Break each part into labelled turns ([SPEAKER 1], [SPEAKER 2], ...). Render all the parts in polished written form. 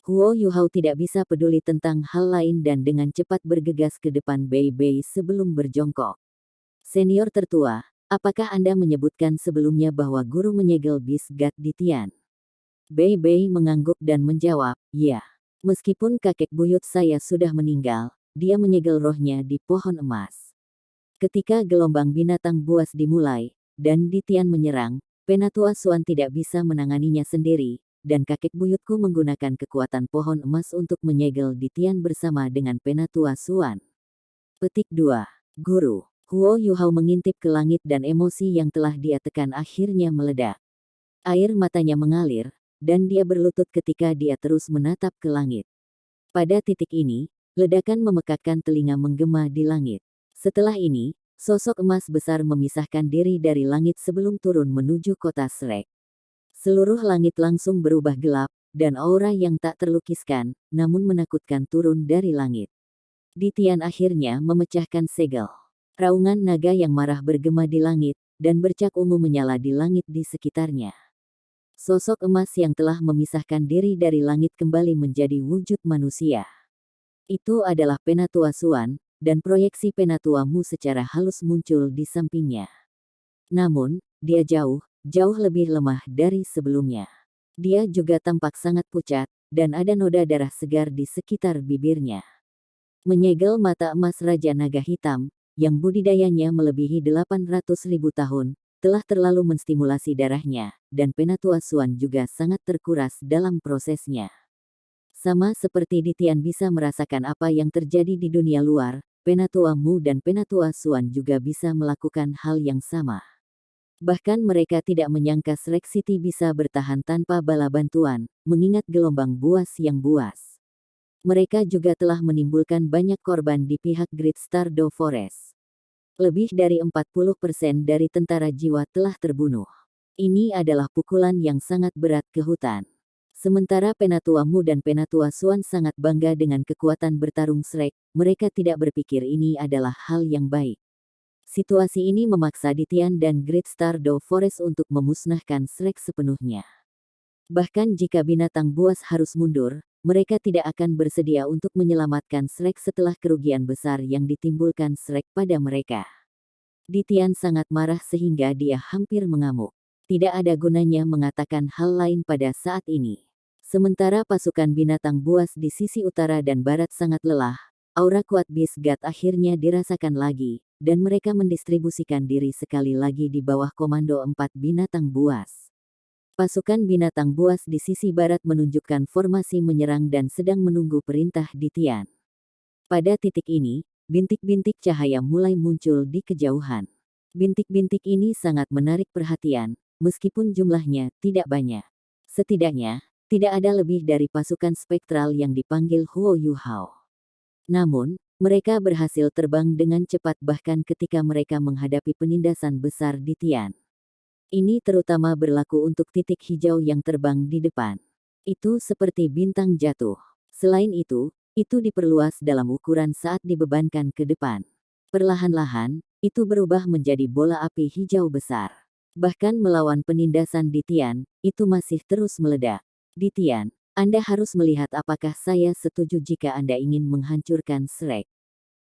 [SPEAKER 1] Huo Yuhao tidak bisa peduli tentang hal lain dan dengan cepat bergegas ke depan Bei Bei sebelum berjongkok. Senior tertua, apakah Anda menyebutkan sebelumnya bahwa guru menyegel Bisgat di Tian? Bei Bei mengangguk dan menjawab, ya. Meskipun kakek buyut saya sudah meninggal, dia menyegel rohnya di pohon emas. Ketika gelombang binatang buas dimulai, dan di Tian menyerang, Penatua Suan tidak bisa menanganinya sendiri, dan kakek buyutku menggunakan kekuatan pohon emas untuk menyegel di Tian bersama dengan Penatua Suan. Petik 2. Guru. Huo Yuhao mengintip ke langit dan emosi yang telah dia tekan akhirnya meledak. Air matanya mengalir, dan dia berlutut ketika dia terus menatap ke langit. Pada titik ini, ledakan memekakkan telinga menggema di langit. Setelah ini, sosok emas besar memisahkan diri dari langit sebelum turun menuju kota Shrek. Seluruh langit langsung berubah gelap, dan aura yang tak terlukiskan, namun menakutkan turun dari langit. Di Tian akhirnya memecahkan segel. Raungan naga yang marah bergema di langit, dan bercak ungu menyala di langit di sekitarnya. Sosok emas yang telah memisahkan diri dari langit kembali menjadi wujud manusia. Itu adalah Penatua Suan, dan proyeksi Penatua Mu secara halus muncul di sampingnya. Namun, dia jauh lebih lemah dari sebelumnya. Dia juga tampak sangat pucat, dan ada noda darah segar di sekitar bibirnya. Menyegel mata emas Raja Naga Hitam, yang budidayanya melebihi 800.000 tahun, telah terlalu menstimulasi darahnya, dan Penatua Suan juga sangat terkuras dalam prosesnya. Sama seperti di Tian bisa merasakan apa yang terjadi di dunia luar, Penatua Mu dan Penatua Suan juga bisa melakukan hal yang sama. Bahkan mereka tidak menyangka Shrek City bisa bertahan tanpa bala bantuan, mengingat gelombang buas yang buas. Mereka juga telah menimbulkan banyak korban di pihak Great Stardew Forest. Lebih dari 40% dari tentara jiwa telah terbunuh. Ini adalah pukulan yang sangat berat ke hutan. Sementara Penatua Mu dan Penatua Suan sangat bangga dengan kekuatan bertarung Shrek, mereka tidak berpikir ini adalah hal yang baik. Situasi ini memaksa Ditian dan Great Stardew Forest untuk memusnahkan Shrek sepenuhnya. Bahkan jika binatang buas harus mundur, mereka tidak akan bersedia untuk menyelamatkan Shrek setelah kerugian besar yang ditimbulkan Shrek pada mereka. Ditian sangat marah sehingga dia hampir mengamuk. Tidak ada gunanya mengatakan hal lain pada saat ini. Sementara pasukan binatang buas di sisi utara dan barat sangat lelah, aura kuat Bisgat akhirnya dirasakan lagi, dan mereka mendistribusikan diri sekali lagi di bawah komando 4 binatang buas. Pasukan binatang buas di sisi barat menunjukkan formasi menyerang dan sedang menunggu perintah Ditian. Pada titik ini, bintik-bintik cahaya mulai muncul di kejauhan. Bintik-bintik ini sangat menarik perhatian, meskipun jumlahnya tidak banyak. Setidaknya, tidak ada lebih dari pasukan spektral yang dipanggil Huo Yuhao. Namun, mereka berhasil terbang dengan cepat bahkan ketika mereka menghadapi penindasan besar di Tian. Ini terutama berlaku untuk titik hijau yang terbang di depan. Itu seperti bintang jatuh. Selain itu diperluas dalam ukuran saat dibebankan ke depan. Perlahan-lahan, itu berubah menjadi bola api hijau besar. Bahkan melawan penindasan di Tian, itu masih terus meledak. Di Tian, Anda harus melihat apakah saya setuju jika Anda ingin menghancurkan Shrek.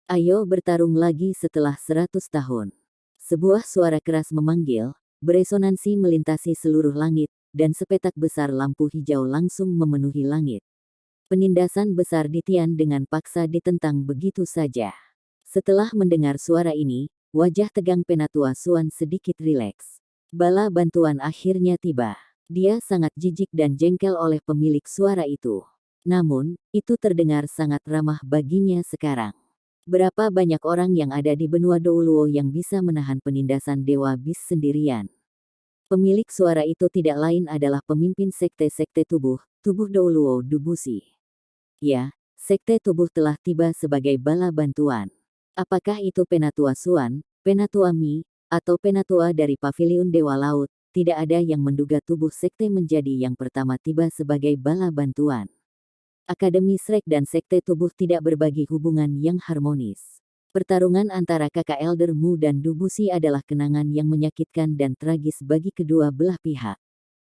[SPEAKER 1] Ayo bertarung lagi setelah 100 tahun. Sebuah suara keras memanggil, beresonansi melintasi seluruh langit, dan sepetak besar lampu hijau langsung memenuhi langit. Penindasan besar di Tian dengan paksa ditentang begitu saja. Setelah mendengar suara ini, wajah tegang Penatua Suan sedikit rileks. Bala bantuan akhirnya tiba. Dia sangat jijik dan jengkel oleh pemilik suara itu. Namun, itu terdengar sangat ramah baginya sekarang. Berapa banyak orang yang ada di benua Douluo yang bisa menahan penindasan Dewa Bis sendirian? Pemilik suara itu tidak lain adalah pemimpin sekte-sekte tubuh Douluo Dubusi. Ya, sekte tubuh telah tiba sebagai bala bantuan. Apakah itu Penatua Suan, Penatua Mi, atau Penatua dari Paviliun Dewa Laut? Tidak ada yang menduga tubuh sekte menjadi yang pertama tiba sebagai bala bantuan. Akademi Shrek dan sekte tubuh tidak berbagi hubungan yang harmonis. Pertarungan antara kakak Elder Mu dan Dubusi adalah kenangan yang menyakitkan dan tragis bagi kedua belah pihak.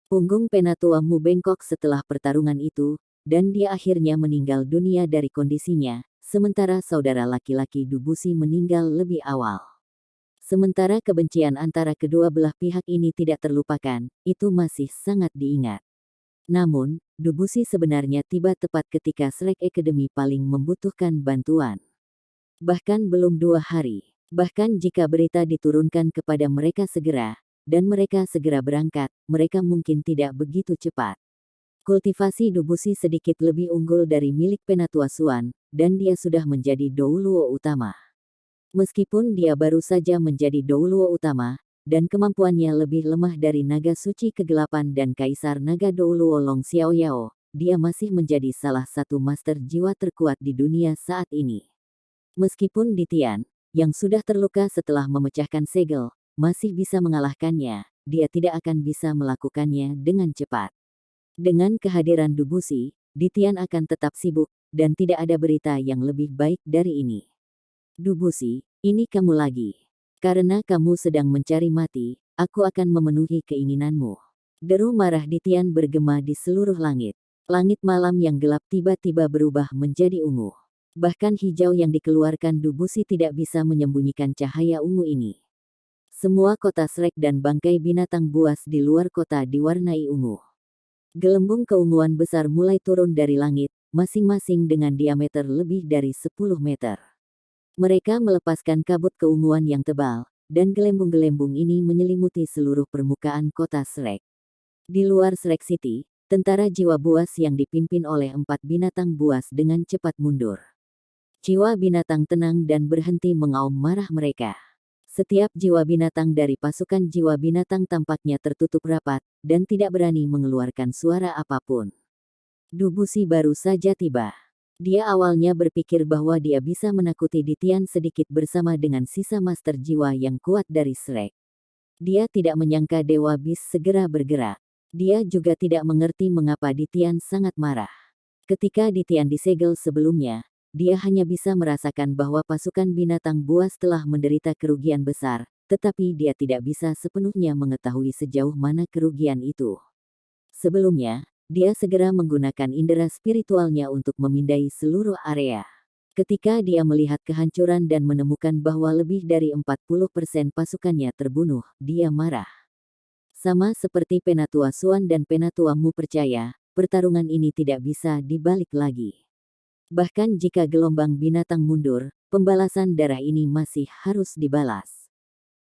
[SPEAKER 1] Punggung Penatua Mu bengkok setelah pertarungan itu, dan dia akhirnya meninggal dunia dari kondisinya, sementara saudara laki-laki Dubusi meninggal lebih awal. Sementara kebencian antara kedua belah pihak ini tidak terlupakan, itu masih sangat diingat. Namun, Dubusi sebenarnya tiba tepat ketika Shrek Academy paling membutuhkan bantuan. Bahkan belum 2 hari. Bahkan jika berita diturunkan kepada mereka segera, dan mereka segera berangkat, mereka mungkin tidak begitu cepat. Kultivasi Dubusi sedikit lebih unggul dari milik Penatua Suan, dan dia sudah menjadi Douluo utama. Meskipun dia baru saja menjadi Douluo utama, dan kemampuannya lebih lemah dari naga suci kegelapan dan kaisar naga Douluo Long Xiaoyao, dia masih menjadi salah satu master jiwa terkuat di dunia saat ini. Meskipun Ditian, yang sudah terluka setelah memecahkan segel, masih bisa mengalahkannya, dia tidak akan bisa melakukannya dengan cepat. Dengan kehadiran Dubusi, Ditian akan tetap sibuk, dan tidak ada berita yang lebih baik dari ini. Dubusi, ini kamu lagi. Karena kamu sedang mencari mati, aku akan memenuhi keinginanmu. Deru marah Ditian bergema di seluruh langit. Langit malam yang gelap tiba-tiba berubah menjadi ungu. Bahkan hijau yang dikeluarkan Dubusi tidak bisa menyembunyikan cahaya ungu ini. Semua kota Shrek dan bangkai binatang buas di luar kota diwarnai ungu. Gelembung keunguan besar mulai turun dari langit, masing-masing dengan diameter lebih dari 10 meter. Mereka melepaskan kabut keunguan yang tebal, dan gelembung-gelembung ini menyelimuti seluruh permukaan kota Shrek. Di luar Shrek City, tentara jiwa buas yang dipimpin oleh 4 binatang buas dengan cepat mundur. Jiwa binatang tenang dan berhenti mengaum marah mereka. Setiap jiwa binatang dari pasukan jiwa binatang tampaknya tertutup rapat, dan tidak berani mengeluarkan suara apapun. Dubusi baru saja tiba. Dia awalnya berpikir bahwa dia bisa menakuti Ditian sedikit bersama dengan sisa master jiwa yang kuat dari Shrek. Dia tidak menyangka Dewa Bis segera bergerak. Dia juga tidak mengerti mengapa Ditian sangat marah. Ketika Ditian disegel sebelumnya, dia hanya bisa merasakan bahwa pasukan binatang buas telah menderita kerugian besar, tetapi dia tidak bisa sepenuhnya mengetahui sejauh mana kerugian itu. Sebelumnya, dia segera menggunakan indera spiritualnya untuk memindai seluruh area. Ketika dia melihat kehancuran dan menemukan bahwa lebih dari 40% pasukannya terbunuh, dia marah. Sama seperti Penatua Suan dan Penatua Mu percaya, pertarungan ini tidak bisa dibalik lagi. Bahkan jika gelombang binatang mundur, pembalasan darah ini masih harus dibalas.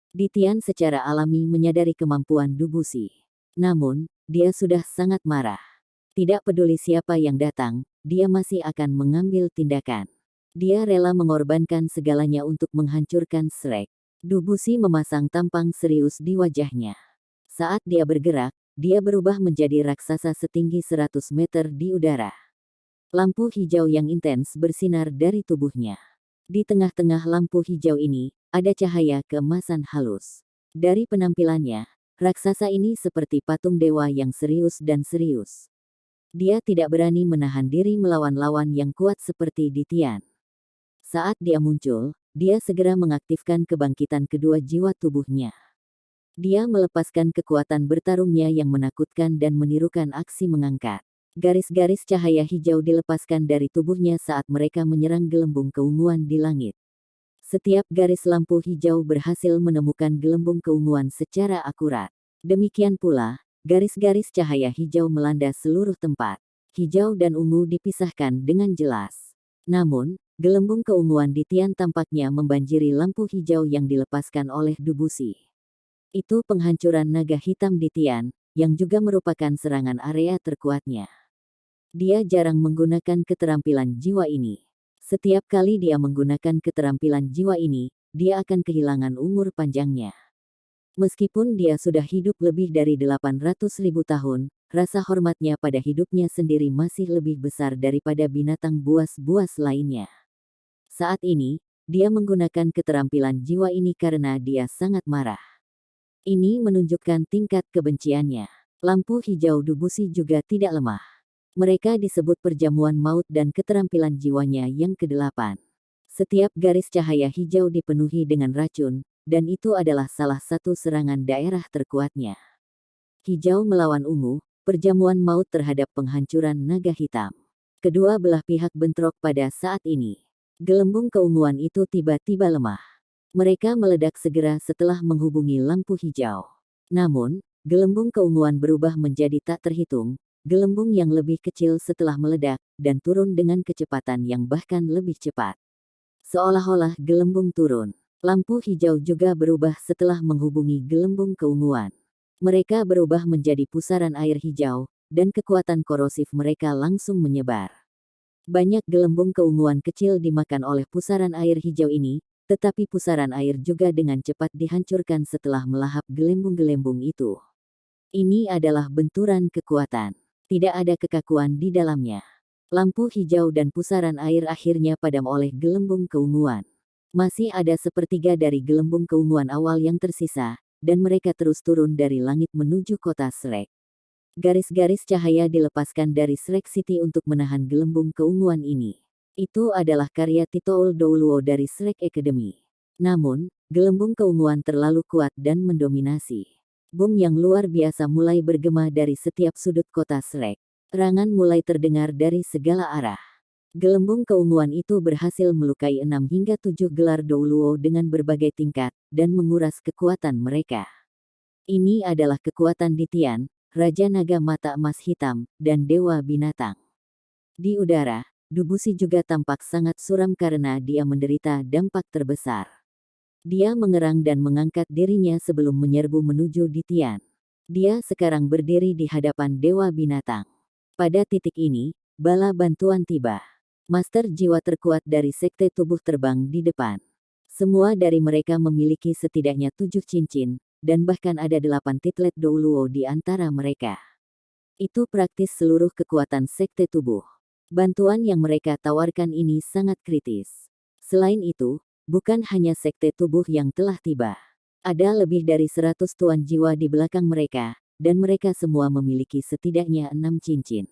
[SPEAKER 1] Ditian secara alami menyadari kemampuan Dubusi. Namun, dia sudah sangat marah. Tidak peduli siapa yang datang, dia masih akan mengambil tindakan. Dia rela mengorbankan segalanya untuk menghancurkan Shrek. Dubusi memasang tampang serius di wajahnya. Saat dia bergerak, dia berubah menjadi raksasa setinggi 100 meter di udara. Lampu hijau yang intens bersinar dari tubuhnya. Di tengah-tengah lampu hijau ini, ada cahaya keemasan halus. Dari penampilannya, raksasa ini seperti patung dewa yang serius dan serius. Dia tidak berani menahan diri melawan lawan yang kuat seperti Ditian. Saat dia muncul, dia segera mengaktifkan kebangkitan kedua jiwa tubuhnya. Dia melepaskan kekuatan bertarungnya yang menakutkan dan menirukan aksi mengangkat. Garis-garis cahaya hijau dilepaskan dari tubuhnya saat mereka menyerang gelembung keunguan di langit. Setiap garis lampu hijau berhasil menemukan gelembung keunguan secara akurat. Demikian pula, garis-garis cahaya hijau melanda seluruh tempat. Hijau dan ungu dipisahkan dengan jelas. Namun, gelembung keunguan Ditian tampaknya membanjiri lampu hijau yang dilepaskan oleh Dubusi. Itu penghancuran naga hitam Ditian, yang juga merupakan serangan area terkuatnya. Dia jarang menggunakan keterampilan jiwa ini. Setiap kali dia menggunakan keterampilan jiwa ini, dia akan kehilangan umur panjangnya. Meskipun dia sudah hidup lebih dari 800.000 tahun, rasa hormatnya pada hidupnya sendiri masih lebih besar daripada binatang buas-buas lainnya. Saat ini, dia menggunakan keterampilan jiwa ini karena dia sangat marah. Ini menunjukkan tingkat kebenciannya. Lampu hijau Dubusi juga tidak lemah. Mereka disebut perjamuan maut dan keterampilan jiwanya yang ke-8. Setiap garis cahaya hijau dipenuhi dengan racun, dan itu adalah salah satu serangan daerah terkuatnya. Hijau melawan ungu, perjamuan maut terhadap penghancuran naga hitam. Kedua belah pihak bentrok pada saat ini. Gelembung keunguan itu tiba-tiba lemah. Mereka meledak segera setelah menghubungi lampu hijau. Namun, gelembung keunguan berubah menjadi tak terhitung, gelembung yang lebih kecil setelah meledak, dan turun dengan kecepatan yang bahkan lebih cepat. Seolah-olah gelembung turun. Lampu hijau juga berubah setelah menghubungi gelembung keunguan. Mereka berubah menjadi pusaran air hijau, dan kekuatan korosif mereka langsung menyebar. Banyak gelembung keunguan kecil dimakan oleh pusaran air hijau ini, tetapi pusaran air juga dengan cepat dihancurkan setelah melahap gelembung-gelembung itu. Ini adalah benturan kekuatan. Tidak ada kekakuan di dalamnya. Lampu hijau dan pusaran air akhirnya padam oleh gelembung keunguan. Masih ada sepertiga dari gelembung keunguan awal yang tersisa, dan mereka terus turun dari langit menuju kota Shrek. Garis-garis cahaya dilepaskan dari Shrek City untuk menahan gelembung keunguan ini. Itu adalah karya Titoul Douluo dari Shrek Academy. Namun, gelembung keunguan terlalu kuat dan mendominasi. Boom yang luar biasa mulai bergema dari setiap sudut kota Shrek. Serangan mulai terdengar dari segala arah. Gelembung keunguan itu berhasil melukai 6 hingga 7 gelar Douluo dengan berbagai tingkat, dan menguras kekuatan mereka. Ini adalah kekuatan Ditian, Raja Naga Mata Emas Hitam, dan Dewa Binatang. Di udara, Dubusi juga tampak sangat suram karena dia menderita dampak terbesar. Dia mengerang dan mengangkat dirinya sebelum menyerbu menuju Ditian. Dia sekarang berdiri di hadapan Dewa Binatang. Pada titik ini, bala bantuan tiba. Master jiwa terkuat dari sekte tubuh terbang di depan. Semua dari mereka memiliki setidaknya 7 cincin, dan bahkan ada 8 titlet Douluo di antara mereka. Itu praktis seluruh kekuatan sekte tubuh. Bantuan yang mereka tawarkan ini sangat kritis. Selain itu, bukan hanya sekte tubuh yang telah tiba. Ada lebih dari 100 tuan jiwa di belakang mereka, dan mereka semua memiliki setidaknya 6 cincin.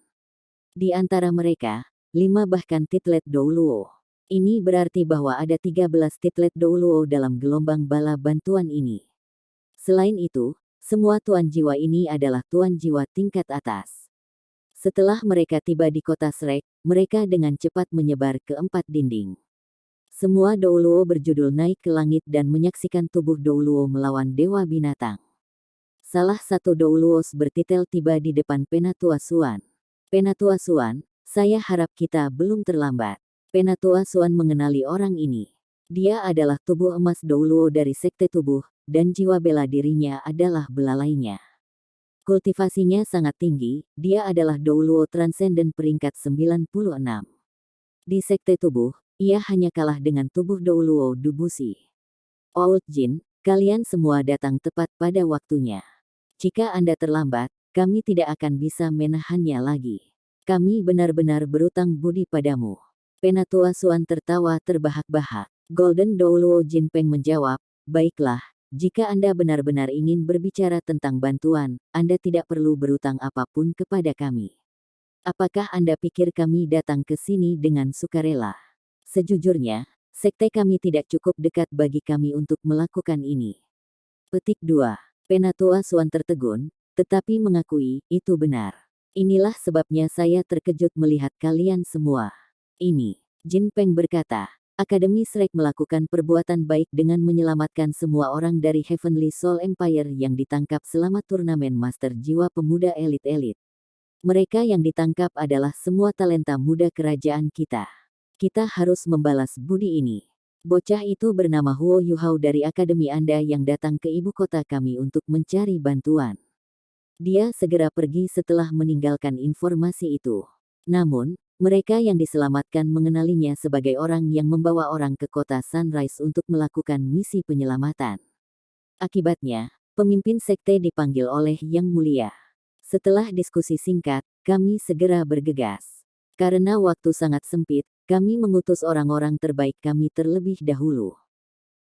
[SPEAKER 1] Di antara mereka, 5 bahkan titlet Douluo. Ini berarti bahwa ada 13 titlet Douluo dalam gelombang bala bantuan ini. Selain itu, semua tuan jiwa ini adalah tuan jiwa tingkat atas. Setelah mereka tiba di kota Shrek, mereka dengan cepat menyebar ke 4 dinding. Semua Douluo berjudul naik ke langit dan menyaksikan tubuh Douluo melawan Dewa Binatang. Salah satu Douluo bertitel tiba di depan Penatua Suan. Penatua Suan, saya harap kita belum terlambat. Penatua Suan mengenali orang ini. Dia adalah tubuh emas Douluo dari sekte tubuh, dan jiwa bela dirinya adalah belalainya. Kultivasinya sangat tinggi, dia adalah Douluo Transcendent peringkat 96. Di sekte tubuh, ia hanya kalah dengan tubuh Douluo Dubusi. Old Jin, kalian semua datang tepat pada waktunya. Jika Anda terlambat, kami tidak akan bisa menahannya lagi. Kami benar-benar berutang budi padamu. Penatua Suan tertawa terbahak-bahak. Golden Douluo Jinpeng menjawab, baiklah, jika Anda benar-benar ingin berbicara tentang bantuan, Anda tidak perlu berutang apapun kepada kami. Apakah Anda pikir kami datang ke sini dengan sukarela? Sejujurnya, sekte kami tidak cukup dekat bagi kami untuk melakukan ini. Petik 2. Penatua Suan tertegun, tetapi mengakui, itu benar. Inilah sebabnya saya terkejut melihat kalian semua. Ini, Jinpeng berkata, Akademi Shrek melakukan perbuatan baik dengan menyelamatkan semua orang dari Heavenly Soul Empire yang ditangkap selama turnamen Master Jiwa Pemuda Elit-Elit. Mereka yang ditangkap adalah semua talenta muda kerajaan kita. Kita harus membalas budi ini. Bocah itu bernama Huo Yuhao dari Akademi Anda yang datang ke ibu kota kami untuk mencari bantuan. Dia segera pergi setelah meninggalkan informasi itu. Namun, mereka yang diselamatkan mengenalinya sebagai orang yang membawa orang ke kota Sunrise untuk melakukan misi penyelamatan. Akibatnya, pemimpin sekte dipanggil oleh Yang Mulia. Setelah diskusi singkat, kami segera bergegas. Karena waktu sangat sempit, kami mengutus orang-orang terbaik kami terlebih dahulu.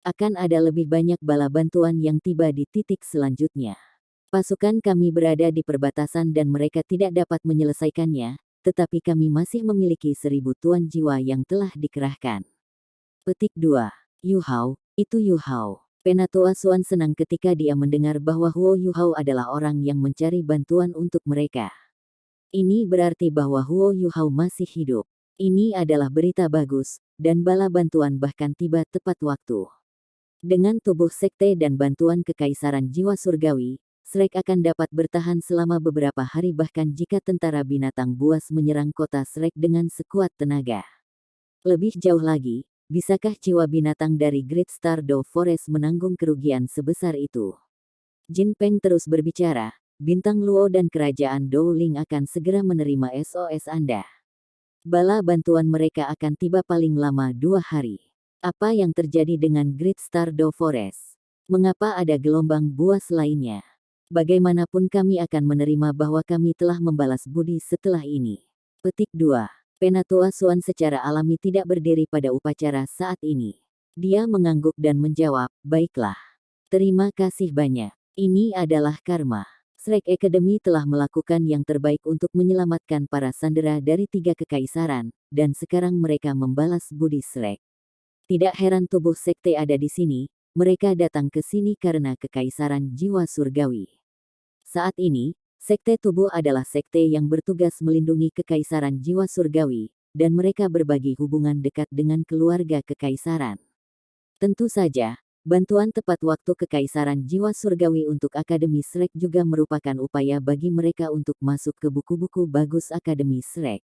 [SPEAKER 1] Akan ada lebih banyak bala bantuan yang tiba di titik selanjutnya. Pasukan kami berada di perbatasan dan mereka tidak dapat menyelesaikannya, tetapi kami masih memiliki 1000 tuan jiwa yang telah dikerahkan. Petik 2. Yuhao, itu Yuhao. Penatua Suan senang ketika dia mendengar bahwa Huo Yuhao adalah orang yang mencari bantuan untuk mereka. Ini berarti bahwa Huo Yuhao masih hidup. Ini adalah berita bagus, dan bala bantuan bahkan tiba tepat waktu. Dengan tubuh sekte dan bantuan kekaisaran jiwa surgawi, Shrek akan dapat bertahan selama beberapa hari bahkan jika tentara binatang buas menyerang kota Shrek dengan sekuat tenaga. Lebih jauh lagi, bisakah jiwa binatang dari Great Stardew Forest menanggung kerugian sebesar itu? Jin Peng terus berbicara, Bintang Luo dan Kerajaan Dowling akan segera menerima SOS Anda. Bala bantuan mereka akan tiba paling lama 2 hari. Apa yang terjadi dengan Great Stardew Forest? Mengapa ada gelombang buas lainnya? Bagaimanapun kami akan menerima bahwa kami telah membalas budi setelah ini. Petik 2. Penatua Suan secara alami tidak berdiri pada upacara saat ini. Dia mengangguk dan menjawab, baiklah. Terima kasih banyak. Ini adalah karma. Shrek Academy telah melakukan yang terbaik untuk menyelamatkan para sandera dari 3 kekaisaran, dan sekarang mereka membalas budi Shrek. Tidak heran tubuh sekte ada di sini, mereka datang ke sini karena kekaisaran jiwa surgawi. Saat ini, sekte tubuh adalah sekte yang bertugas melindungi kekaisaran jiwa surgawi, dan mereka berbagi hubungan dekat dengan keluarga kekaisaran. Tentu saja, bantuan tepat waktu kekaisaran jiwa surgawi untuk Akademi Shrek juga merupakan upaya bagi mereka untuk masuk ke buku-buku bagus Akademi Shrek.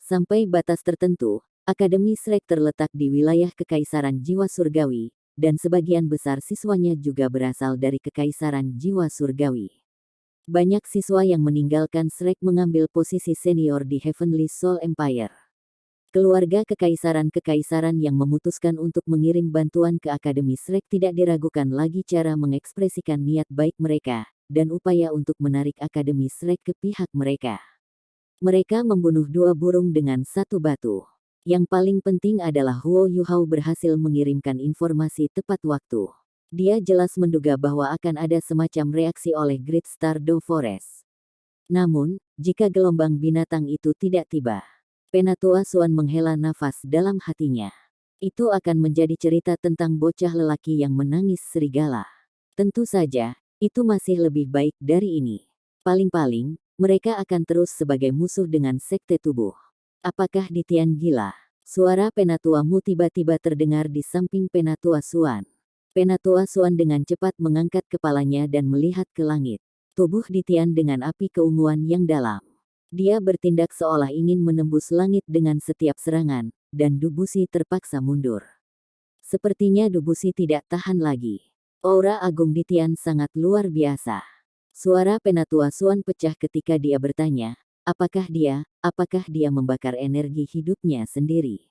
[SPEAKER 1] Sampai batas tertentu, Akademi Shrek terletak di wilayah kekaisaran jiwa surgawi, dan sebagian besar siswanya juga berasal dari kekaisaran jiwa surgawi. Banyak siswa yang meninggalkan Shrek mengambil posisi senior di Heavenly Soul Empire. Keluarga kekaisaran-kekaisaran yang memutuskan untuk mengirim bantuan ke Akademi Shrek tidak diragukan lagi cara mengekspresikan niat baik mereka, dan upaya untuk menarik Akademi Shrek ke pihak mereka. Mereka membunuh 2 burung dengan 1 batu. Yang paling penting adalah Huo Yuhao berhasil mengirimkan informasi tepat waktu. Dia jelas menduga bahwa akan ada semacam reaksi oleh Great Stardew Forest. Namun, jika gelombang binatang itu tidak tiba, Penatua Suan menghela nafas dalam hatinya. Itu akan menjadi cerita tentang bocah lelaki yang menangis serigala. Tentu saja, itu masih lebih baik dari ini. Paling-paling, mereka akan terus sebagai musuh dengan sekte tubuh. Apakah Ditian gila? Suara Penatua Mu tiba-tiba terdengar di samping Penatua Suan. Penatua Suan dengan cepat mengangkat kepalanya dan melihat ke langit. Tubuh Ditian dengan api keunguan yang dalam. Dia bertindak seolah ingin menembus langit dengan setiap serangan, dan Dubusi terpaksa mundur. Sepertinya Dubusi tidak tahan lagi. Aura agung Ditian sangat luar biasa. Suara Penatua Suan pecah ketika dia bertanya, apakah dia membakar energi hidupnya sendiri?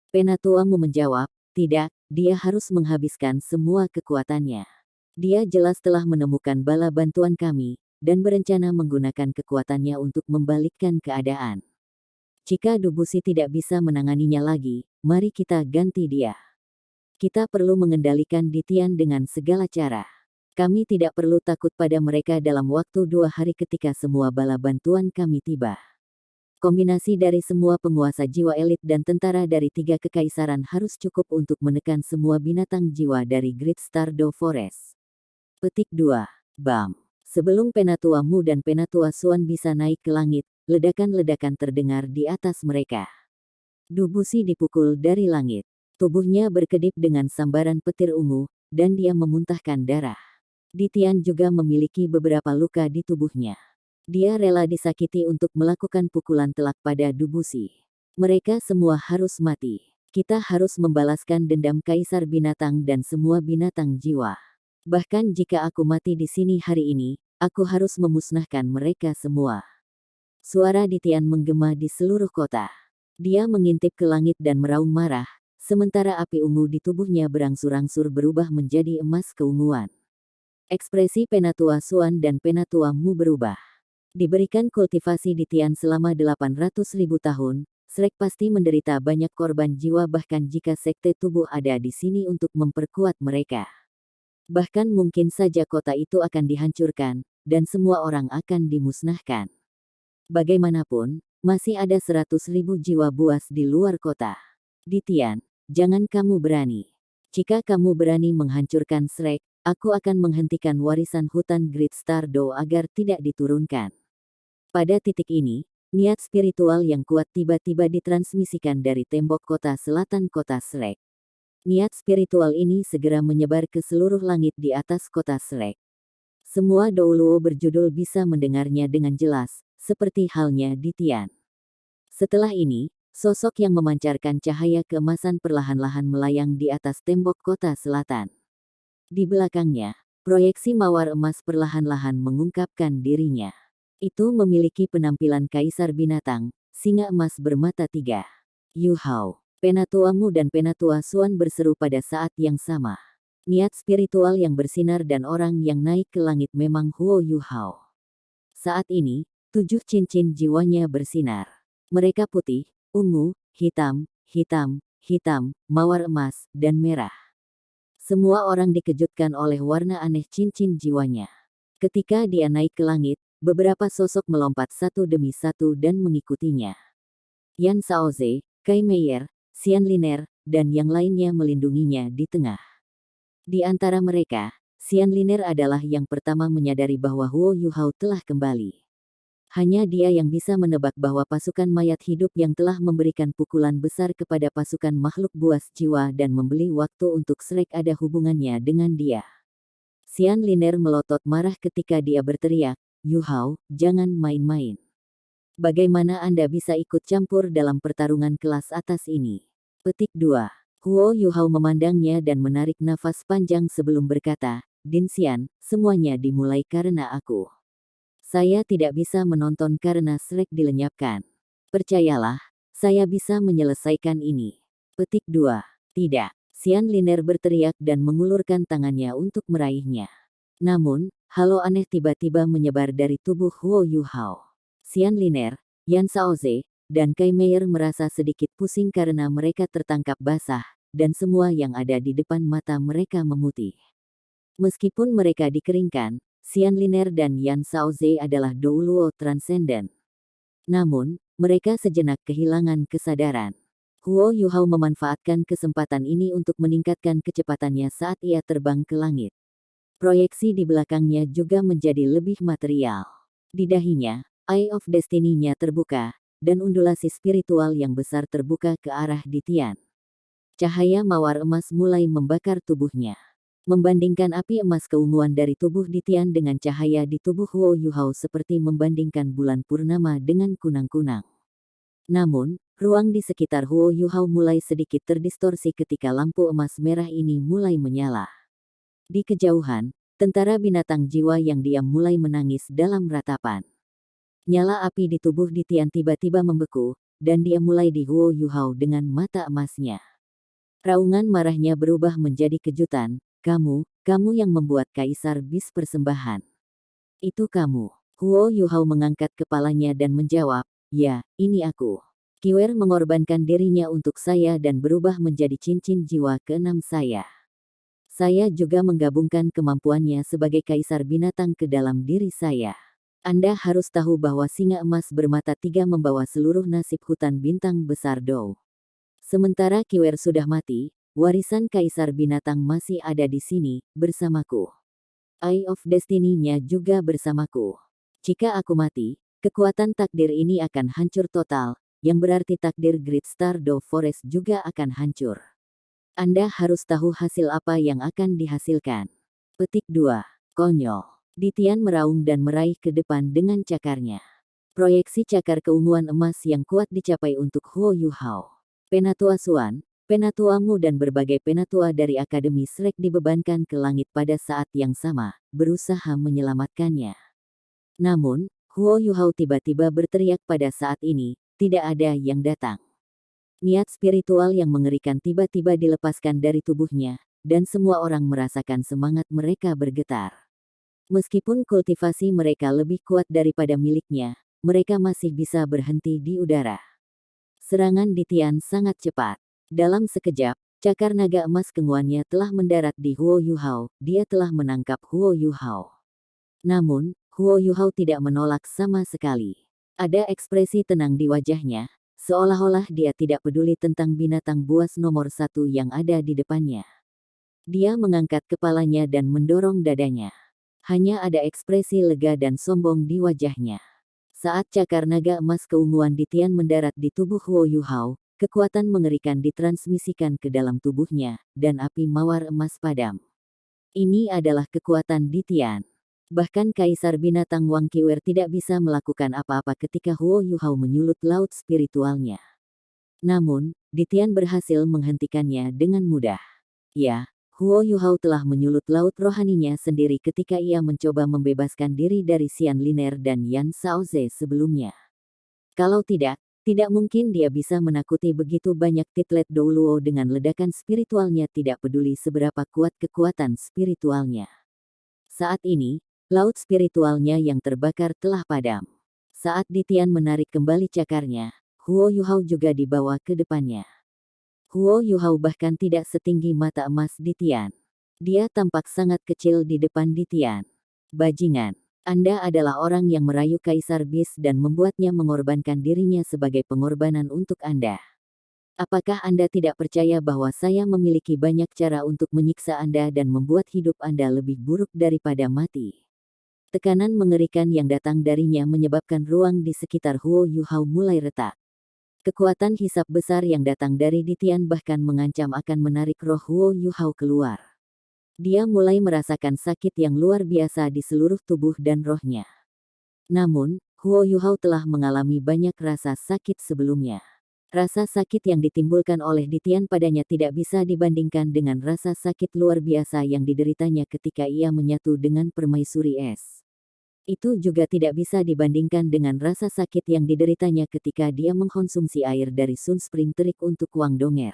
[SPEAKER 1] Penatua Mu menjawab, tidak, dia harus menghabiskan semua kekuatannya. Dia jelas telah menemukan bala bantuan kami, dan berencana menggunakan kekuatannya untuk membalikkan keadaan. Jika Dubusi tidak bisa menanganinya lagi, mari kita ganti dia. Kita perlu mengendalikan Ditian dengan segala cara. Kami tidak perlu takut pada mereka dalam waktu 2 hari ketika semua bala bantuan kami tiba. Kombinasi dari semua penguasa jiwa elit dan tentara dari 3 kekaisaran harus cukup untuk menekan semua binatang jiwa dari Great Stardew Forest. Petik 2. Bam. Sebelum Penatua Mu dan Penatua Suan bisa naik ke langit, ledakan-ledakan terdengar di atas mereka. Dubusi dipukul dari langit. Tubuhnya berkedip dengan sambaran petir ungu, dan dia memuntahkan darah. Ditian juga memiliki beberapa luka di tubuhnya. Dia rela disakiti untuk melakukan pukulan telak pada Dubusi. Mereka semua harus mati. Kita harus membalaskan dendam Kaisar Binatang dan semua binatang jiwa. Bahkan jika aku mati di sini hari ini, aku harus memusnahkan mereka semua. Suara Ditian menggema di seluruh kota. Dia mengintip ke langit dan meraung marah, sementara api ungu di tubuhnya berangsur-angsur berubah menjadi emas keunguan. Ekspresi Penatua Suan dan Penatua Mu berubah. Diberikan kultivasi Ditian selama 800.000 tahun, Shrek pasti menderita banyak korban jiwa bahkan jika sekte tubuh ada di sini untuk memperkuat mereka. Bahkan mungkin saja kota itu akan dihancurkan, dan semua orang akan dimusnahkan. Bagaimanapun, masih ada 100.000 jiwa buas di luar kota. Ditian, jangan kamu berani. Jika kamu berani menghancurkan Shrek, aku akan menghentikan warisan hutan Great Stardew agar tidak diturunkan. Pada titik ini, niat spiritual yang kuat tiba-tiba ditransmisikan dari tembok kota selatan kota Shrek. Niat spiritual ini segera menyebar ke seluruh langit di atas kota Shrek. Semua Douluo berjudul bisa mendengarnya dengan jelas, seperti halnya di Tian. Setelah ini, sosok yang memancarkan cahaya keemasan perlahan-lahan melayang di atas tembok kota selatan. Di belakangnya, proyeksi mawar emas perlahan-lahan mengungkapkan dirinya. Itu memiliki penampilan kaisar binatang, singa emas bermata tiga. Yu Hao, Penatuamu dan Penatua Xuan berseru pada saat yang sama. Niat spiritual yang bersinar dan orang yang naik ke langit memang Huo Yu Hao. Saat ini, 7 cincin jiwanya bersinar. Mereka putih, ungu, hitam, hitam, hitam, mawar emas, dan merah. Semua orang dikejutkan oleh warna aneh cincin jiwanya. Ketika dia naik ke langit, beberapa sosok melompat satu demi satu dan mengikutinya. Yan Shaoze, Kai Meier, Xian Liner, dan yang lainnya melindunginya di tengah. Di antara mereka, Xian Liner adalah yang pertama menyadari bahwa Huo Yu Hao telah kembali. Hanya dia yang bisa menebak bahwa pasukan mayat hidup yang telah memberikan pukulan besar kepada pasukan makhluk buas jiwa dan membeli waktu untuk Shrek ada hubungannya dengan dia. Xian Liner melotot marah ketika dia berteriak, Yu Hao, jangan main-main. Bagaimana Anda bisa ikut campur dalam pertarungan kelas atas ini? Petik 2. Huo Yu Hao memandangnya dan menarik nafas panjang sebelum berkata, Din Xian, semuanya dimulai karena aku. Saya tidak bisa menonton karena Shrek dilenyapkan. Percayalah, saya bisa menyelesaikan ini. Petik 2. Tidak. Xian Liner berteriak dan mengulurkan tangannya untuk meraihnya. Namun, halo aneh tiba-tiba menyebar dari tubuh Huo Yu Hao. Xian Liner, Yan Shaoze, dan Kai Meier merasa sedikit pusing karena mereka tertangkap basah, dan semua yang ada di depan mata mereka memutih. Meskipun mereka dikeringkan, Xian Liner dan Yan Shaoze adalah Douluo transenden. Namun, mereka sejenak kehilangan kesadaran. Huo Yu Hao memanfaatkan kesempatan ini untuk meningkatkan kecepatannya saat ia terbang ke langit. Proyeksi di belakangnya juga menjadi lebih material. Di dahinya, Eye of Destiny-nya terbuka, dan undulasi spiritual yang besar terbuka ke arah Ditian. Cahaya mawar emas mulai membakar tubuhnya. Membandingkan api emas keunguan dari tubuh Ditian dengan cahaya di tubuh Huo Yu Hao seperti membandingkan bulan purnama dengan kunang-kunang. Namun, ruang di sekitar Huo Yu Hao mulai sedikit terdistorsi ketika lampu emas merah ini mulai menyala. Di kejauhan, tentara binatang jiwa yang diam mulai menangis dalam ratapan. Nyala api di tubuh Ditian tiba-tiba membeku, dan dia mulai di Huo Yu Hao dengan mata emasnya. Raungan marahnya berubah menjadi kejutan, kamu yang membuat Kaisar Bis persembahan. Itu kamu. Huo Yu Hao mengangkat kepalanya dan menjawab, ya, ini aku. Kiwer mengorbankan dirinya untuk saya dan berubah menjadi cincin jiwa keenam saya. Saya juga menggabungkan kemampuannya sebagai kaisar binatang ke dalam diri saya. Anda harus tahu bahwa singa emas bermata tiga membawa seluruh nasib hutan bintang besar Dou. Sementara Kiwer sudah mati, warisan kaisar binatang masih ada di sini, bersamaku. Eye of Destiny-nya juga bersamaku. Jika aku mati, kekuatan takdir ini akan hancur total, yang berarti takdir Great Star Dou Forest juga akan hancur. Anda harus tahu hasil apa yang akan dihasilkan. Petik 2. Konyol. Ditian meraung dan meraih ke depan dengan cakarnya. Proyeksi cakar keunguan emas yang kuat dicapai untuk Huo Yu Hao. Penatua Xuan, Penatuamu dan berbagai penatua dari Akademi Shrek dibebankan ke langit pada saat yang sama, berusaha menyelamatkannya. Namun, Huo Yu Hao tiba-tiba berteriak pada saat ini, tidak ada yang datang. Niat spiritual yang mengerikan tiba-tiba dilepaskan dari tubuhnya, dan semua orang merasakan semangat mereka bergetar. Meskipun kultivasi mereka lebih kuat daripada miliknya, mereka masih bisa berhenti di udara. Serangan Ditian sangat cepat. Dalam sekejap, cakar naga emas kenguannya telah mendarat di Huo Yu Hao, dia telah menangkap Huo Yu Hao. Namun, Huo Yu Hao tidak menolak sama sekali. Ada ekspresi tenang di wajahnya, seolah-olah dia tidak peduli tentang binatang buas nomor 1 yang ada di depannya. Dia mengangkat kepalanya dan mendorong dadanya. Hanya ada ekspresi lega dan sombong di wajahnya. Saat cakar naga emas keunguan Ditian mendarat di tubuh Huo Yuhao, kekuatan mengerikan ditransmisikan ke dalam tubuhnya, dan api mawar emas padam. Ini adalah kekuatan Ditian. Bahkan Kaisar Binatang Wang Qiwer tidak bisa melakukan apa-apa ketika Huo Yuhao menyulut laut spiritualnya. Namun, Ditian berhasil menghentikannya dengan mudah. Ya, Huo Yuhao telah menyulut laut rohaninya sendiri ketika ia mencoba membebaskan diri dari Xian Liner dan Yan Shaoze sebelumnya. Kalau tidak mungkin dia bisa menakuti begitu banyak Titlet Douluo dengan ledakan spiritualnya, tidak peduli seberapa kuat kekuatan spiritualnya. Saat ini, laut spiritualnya yang terbakar telah padam. Saat Ditian menarik kembali cakarnya, Huo Yuhao juga dibawa ke depannya. Huo Yuhao bahkan tidak setinggi mata emas Ditian. Dia tampak sangat kecil di depan Ditian. Bajingan, Anda adalah orang yang merayu Kaisar Bis dan membuatnya mengorbankan dirinya sebagai pengorbanan untuk Anda. Apakah Anda tidak percaya bahwa saya memiliki banyak cara untuk menyiksa Anda dan membuat hidup Anda lebih buruk daripada mati? Tekanan mengerikan yang datang darinya menyebabkan ruang di sekitar Huo Yuhao mulai retak. Kekuatan hisap besar yang datang dari Ditian bahkan mengancam akan menarik roh Huo Yuhao keluar. Dia mulai merasakan sakit yang luar biasa di seluruh tubuh dan rohnya. Namun, Huo Yuhao telah mengalami banyak rasa sakit sebelumnya. Rasa sakit yang ditimbulkan oleh Ditian padanya tidak bisa dibandingkan dengan rasa sakit luar biasa yang dideritanya ketika ia menyatu dengan permaisuri es. Itu juga tidak bisa dibandingkan dengan rasa sakit yang dideritanya ketika dia mengkonsumsi air dari Sun Spring Terik untuk Wang Donger.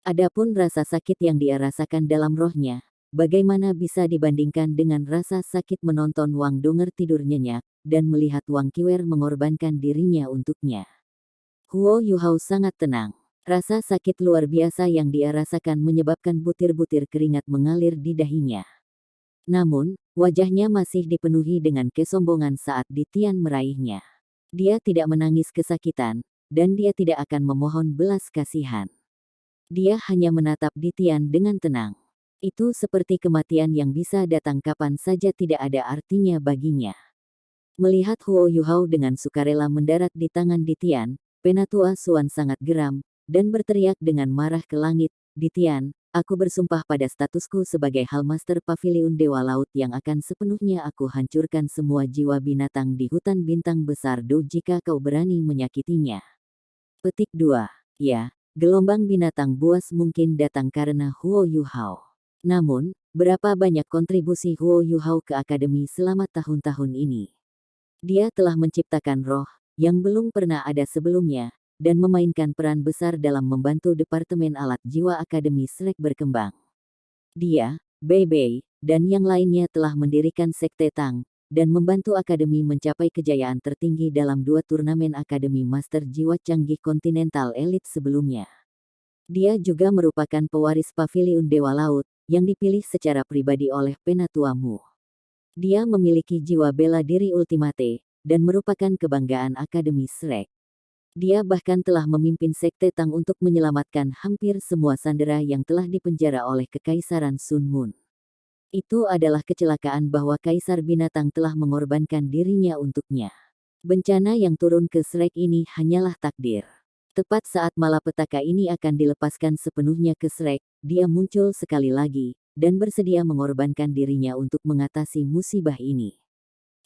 [SPEAKER 1] Adapun rasa sakit yang dia rasakan dalam rohnya, bagaimana bisa dibandingkan dengan rasa sakit menonton Wang Donger tidur nyenyak, dan melihat Wang Qiwer mengorbankan dirinya untuknya. Huo Yuhao sangat tenang. Rasa sakit luar biasa yang dia rasakan menyebabkan butir-butir keringat mengalir di dahinya. Namun, wajahnya masih dipenuhi dengan kesombongan saat Ditian meraihnya. Dia tidak menangis kesakitan, dan dia tidak akan memohon belas kasihan. Dia hanya menatap Ditian dengan tenang. Itu seperti kematian yang bisa datang kapan saja, tidak ada artinya baginya. Melihat Huo Yuhao dengan sukarela mendarat di tangan Ditian, Penatua Suan sangat geram, dan berteriak dengan marah ke langit, "Ditian, aku bersumpah pada statusku sebagai Hallmaster Pavilion Dewa Laut yang akan sepenuhnya aku hancurkan semua jiwa binatang di hutan bintang besar Do jika kau berani menyakitinya." Petik 2. Ya, gelombang binatang buas mungkin datang karena Huo Yuhao. Namun, berapa banyak kontribusi Huo Yuhao ke Akademi selama tahun-tahun ini? Dia telah menciptakan roh yang belum pernah ada sebelumnya, dan memainkan peran besar dalam membantu Departemen Alat Jiwa Akademi Shrek berkembang. Dia, Bei Bei, dan yang lainnya telah mendirikan Sekte Tang, dan membantu Akademi mencapai kejayaan tertinggi dalam 2 turnamen Akademi Master Jiwa Canggih Kontinental Elite sebelumnya. Dia juga merupakan pewaris Pavilion Dewa Laut, yang dipilih secara pribadi oleh Penatua Mu. Dia memiliki jiwa bela diri ultimate, dan merupakan kebanggaan Akademi Shrek. Dia bahkan telah memimpin Sekte Tang untuk menyelamatkan hampir semua sandera yang telah dipenjara oleh Kekaisaran Sun Moon. Itu adalah kecelakaan bahwa Kaisar Binatang telah mengorbankan dirinya untuknya. Bencana yang turun ke Shrek ini hanyalah takdir. Tepat saat malapetaka ini akan dilepaskan sepenuhnya ke Shrek, dia muncul sekali lagi, dan bersedia mengorbankan dirinya untuk mengatasi musibah ini.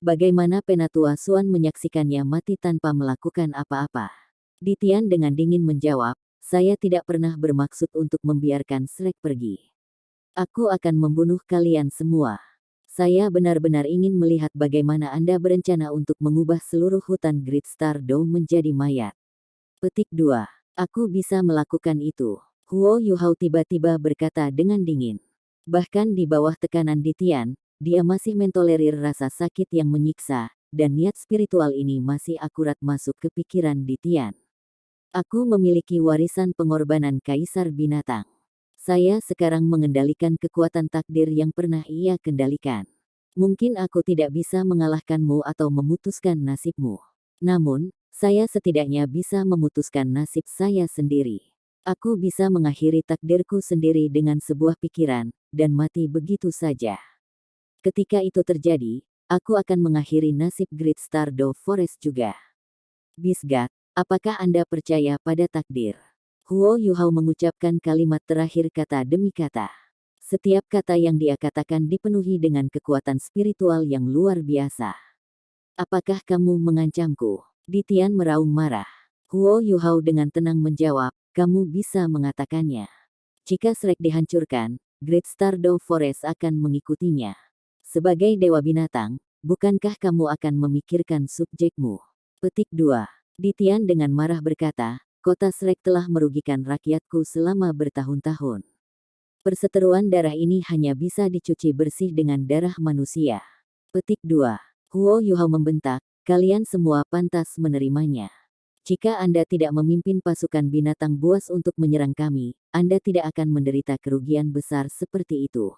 [SPEAKER 1] Bagaimana Penatua Suan menyaksikannya mati tanpa melakukan apa-apa? Ditian dengan dingin menjawab, "Saya tidak pernah bermaksud untuk membiarkan Shrek pergi. Aku akan membunuh kalian semua. Saya benar-benar ingin melihat bagaimana Anda berencana untuk mengubah seluruh hutan Great Star Dome menjadi mayat." Petik 2. Aku bisa melakukan itu. Huo Yuhao tiba-tiba berkata dengan dingin. Bahkan di bawah tekanan Ditian, dia masih mentolerir rasa sakit yang menyiksa, dan niat spiritual ini masih akurat masuk ke pikiran Ditian. Aku memiliki warisan pengorbanan Kaisar Binatang. Saya sekarang mengendalikan kekuatan takdir yang pernah ia kendalikan. Mungkin aku tidak bisa mengalahkanmu atau memutuskan nasibmu. Namun, saya setidaknya bisa memutuskan nasib saya sendiri. Aku bisa mengakhiri takdirku sendiri dengan sebuah pikiran, dan mati begitu saja. Ketika itu terjadi, aku akan mengakhiri nasib Great Stardew Forest juga. Bisgat, apakah Anda percaya pada takdir? Huo Yuhao mengucapkan kalimat terakhir kata demi kata. Setiap kata yang dia katakan dipenuhi dengan kekuatan spiritual yang luar biasa. Apakah kamu mengancamku? Ditian meraung marah. Huo Yuhao dengan tenang menjawab, kamu bisa mengatakannya. Jika Shrek dihancurkan, Great Stardew Forest akan mengikutinya. Sebagai dewa binatang, bukankah kamu akan memikirkan subjekmu? Petik 2. Ditian dengan marah berkata, kota Shrek telah merugikan rakyatku selama bertahun-tahun. Perseteruan darah ini hanya bisa dicuci bersih dengan darah manusia. Petik 2. Huo Yuhao membentak, kalian semua pantas menerimanya. Jika Anda tidak memimpin pasukan binatang buas untuk menyerang kami, Anda tidak akan menderita kerugian besar seperti itu.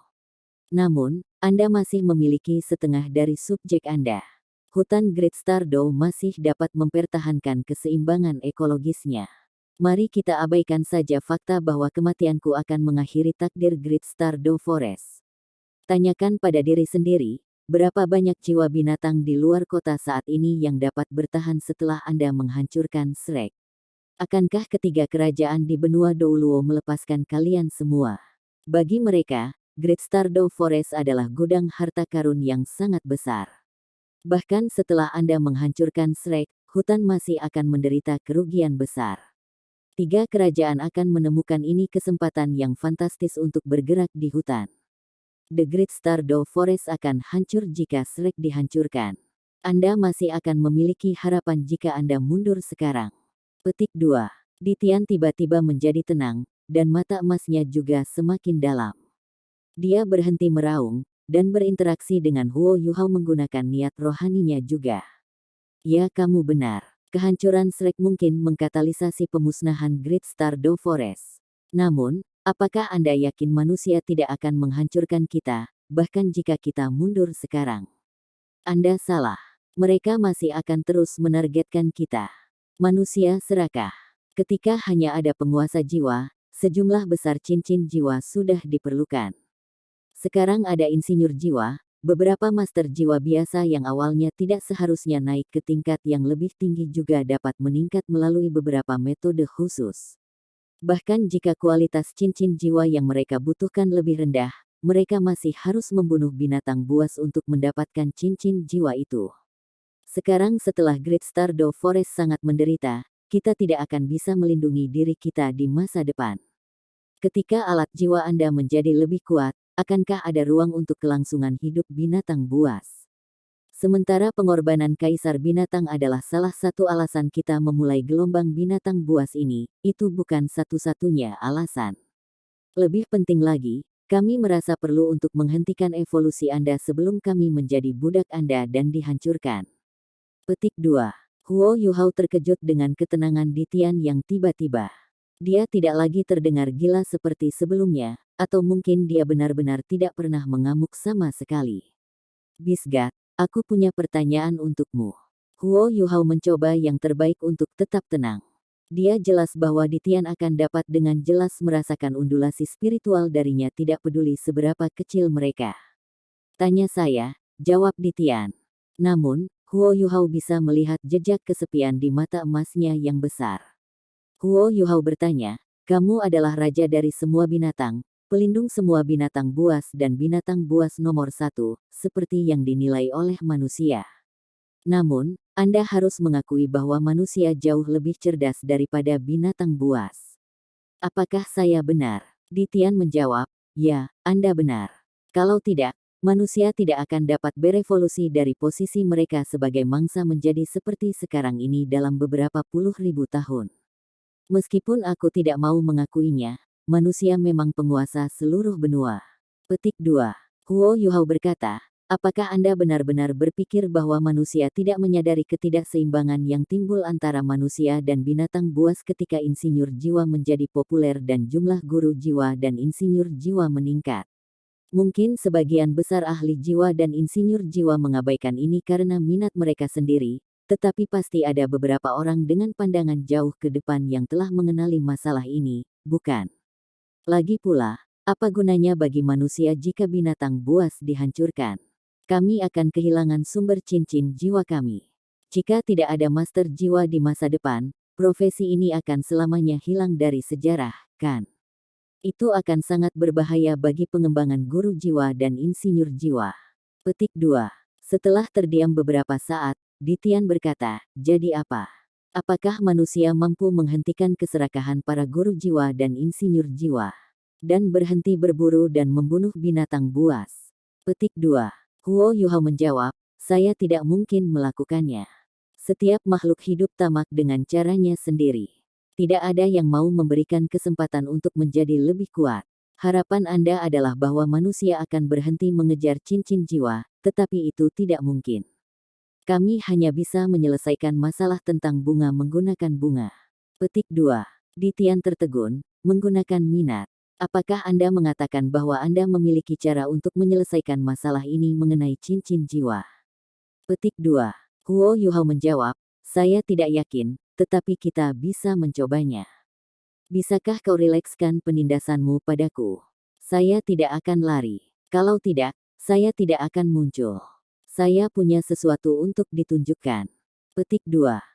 [SPEAKER 1] Namun, Anda masih memiliki setengah dari subjek Anda. Hutan Great Stardew masih dapat mempertahankan keseimbangan ekologisnya. Mari kita abaikan saja fakta bahwa kematianku akan mengakhiri takdir Great Stardew Forest. Tanyakan pada diri sendiri, berapa banyak jiwa binatang di luar kota saat ini yang dapat bertahan setelah Anda menghancurkan Shrek? Akankah ketiga kerajaan di benua Douluo melepaskan kalian semua? Bagi mereka, Great Stardew Forest adalah gudang harta karun yang sangat besar. Bahkan setelah Anda menghancurkan Shrek, hutan masih akan menderita kerugian besar. Tiga kerajaan akan menemukan ini kesempatan yang fantastis untuk bergerak di hutan. The Great Stardew Forest akan hancur jika Shrek dihancurkan. Anda masih akan memiliki harapan jika Anda mundur sekarang. Petik 2. Ditian tiba-tiba menjadi tenang, dan mata emasnya juga semakin dalam. Dia berhenti meraung, dan berinteraksi dengan Huo Yuhao menggunakan niat rohaninya juga. Ya, kamu benar. Kehancuran Shrek mungkin mengkatalisasi pemusnahan Great Stardew Forest. Namun, apakah Anda yakin manusia tidak akan menghancurkan kita, bahkan jika kita mundur sekarang? Anda salah. Mereka masih akan terus menargetkan kita. Manusia serakah. Ketika hanya ada penguasa jiwa, sejumlah besar cincin jiwa sudah diperlukan. Sekarang ada insinyur jiwa, beberapa master jiwa biasa yang awalnya tidak seharusnya naik ke tingkat yang lebih tinggi juga dapat meningkat melalui beberapa metode khusus. Bahkan jika kualitas cincin jiwa yang mereka butuhkan lebih rendah, mereka masih harus membunuh binatang buas untuk mendapatkan cincin jiwa itu. Sekarang setelah Great Stardew Forest sangat menderita, kita tidak akan bisa melindungi diri kita di masa depan. Ketika alat jiwa Anda menjadi lebih kuat, akankah ada ruang untuk kelangsungan hidup binatang buas? Sementara pengorbanan kaisar binatang adalah salah satu alasan kita memulai gelombang binatang buas ini, itu bukan satu-satunya alasan. Lebih penting lagi, kami merasa perlu untuk menghentikan evolusi Anda sebelum kami menjadi budak Anda dan dihancurkan. Petik 2. Huo Yuhao terkejut dengan ketenangan Ditian yang tiba-tiba. Dia tidak lagi terdengar gila seperti sebelumnya, atau mungkin dia benar-benar tidak pernah mengamuk sama sekali. Bisgat, aku punya pertanyaan untukmu. Huo Yuhao mencoba yang terbaik untuk tetap tenang. Dia jelas bahwa Ditian akan dapat dengan jelas merasakan undulasi spiritual darinya tidak peduli seberapa kecil mereka. Tanya saya, jawab Ditian. Namun, Huo Yuhao bisa melihat jejak kesepian di mata emasnya yang besar. Huo Yuhao bertanya, kamu adalah raja dari semua binatang, pelindung semua binatang buas dan binatang buas nomor 1, seperti yang dinilai oleh manusia. Namun, Anda harus mengakui bahwa manusia jauh lebih cerdas daripada binatang buas. Apakah saya benar? Ditian menjawab, ya, Anda benar. Kalau tidak, manusia tidak akan dapat berevolusi dari posisi mereka sebagai mangsa menjadi seperti sekarang ini dalam beberapa puluh ribu tahun. Meskipun aku tidak mau mengakuinya, manusia memang penguasa seluruh benua. Petik 2. Huo Yuhao berkata, apakah Anda benar-benar berpikir bahwa manusia tidak menyadari ketidakseimbangan yang timbul antara manusia dan binatang buas ketika insinyur jiwa menjadi populer dan jumlah guru jiwa dan insinyur jiwa meningkat? Mungkin sebagian besar ahli jiwa dan insinyur jiwa mengabaikan ini karena minat mereka sendiri, tetapi pasti ada beberapa orang dengan pandangan jauh ke depan yang telah mengenali masalah ini, bukan? Lagi pula, apa gunanya bagi manusia jika binatang buas dihancurkan? Kami akan kehilangan sumber cincin jiwa kami. Jika tidak ada master jiwa di masa depan, profesi ini akan selamanya hilang dari sejarah, kan? Itu akan sangat berbahaya bagi pengembangan guru jiwa dan insinyur jiwa. Petik 2. Setelah terdiam beberapa saat, Ditian berkata, jadi apa? Apakah manusia mampu menghentikan keserakahan para guru jiwa dan insinyur jiwa? Dan berhenti berburu dan membunuh binatang buas? Petik 2. Huo Yuhao menjawab, saya tidak mungkin melakukannya. Setiap makhluk hidup tamak dengan caranya sendiri. Tidak ada yang mau memberikan kesempatan untuk menjadi lebih kuat. Harapan Anda adalah bahwa manusia akan berhenti mengejar cincin jiwa, tetapi itu tidak mungkin. Kami hanya bisa menyelesaikan masalah tentang bunga menggunakan bunga. Petik 2. Ditian tertegun, menggunakan minat. Apakah Anda mengatakan bahwa Anda memiliki cara untuk menyelesaikan masalah ini mengenai cincin jiwa? Petik 2. Huo Yuhao menjawab, saya tidak yakin, tetapi kita bisa mencobanya. Bisakah kau rilekskan penindasanmu padaku? Saya tidak akan lari. Kalau tidak, saya tidak akan muncul. Saya punya sesuatu untuk ditunjukkan. Petik 2.